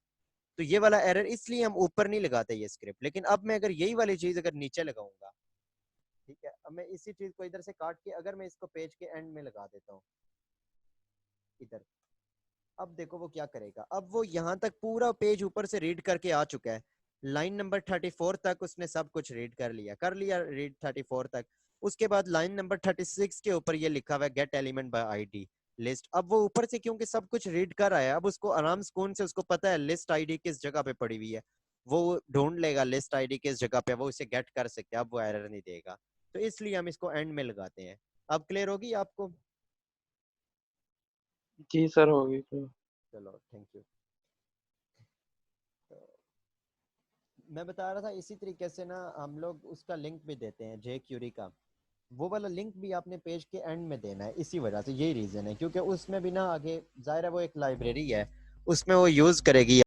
तो ये वाला एरर इसलिए हम ऊपर नहीं लगाते ये स्क्रिप्ट। लेकिन अब मैं अगर यही वाली चीज अगर नीचे लगाऊंगा, ठीक है, अब मैं इसी चीज को इधर से काट के अगर मैं इसको पेज के एंड में लगा देता हूँ इधर, अब देखो वो क्या करेगा। अब वो यहाँ तक पूरा पेज ऊपर से रीड करके आ चुका है, लाइन नंबर 34 तक उसने सब कुछ रीड कर लिया रीड 34 तक। उसके बाद लाइन नंबर 36 के ऊपर ये लिखा हुआ है gate element by ID list. अब वो ऊपर से क्योंकि सब कुछ रीड कर आया है, अब उसको आराम सुकून से उसको पता है लिस्ट आईडी किस जगह पे पड़ी हुई है, वो ढूंढ लेगा लिस्ट आईडी किस जगह पे, वो उसे गेट कर सकते हैं, अब वो एरर नहीं देगा। तो इसलिए हम इसको एंड में लगाते हैं। अब क्लियर होगी आपको? जी सर होगी तो। चलो थैंक यू। मैं बता रहा था इसी तरीके से ना हम लोग उसका लिंक भी देते हैं jQuery का, वो वाला लिंक भी आपने पेज के एंड में देना है। इसी वजह से यही रीजन है, क्योंकि उसमें भी ना आगे जाहिर है वो एक लाइब्रेरी है, उसमें वो यूज करेगी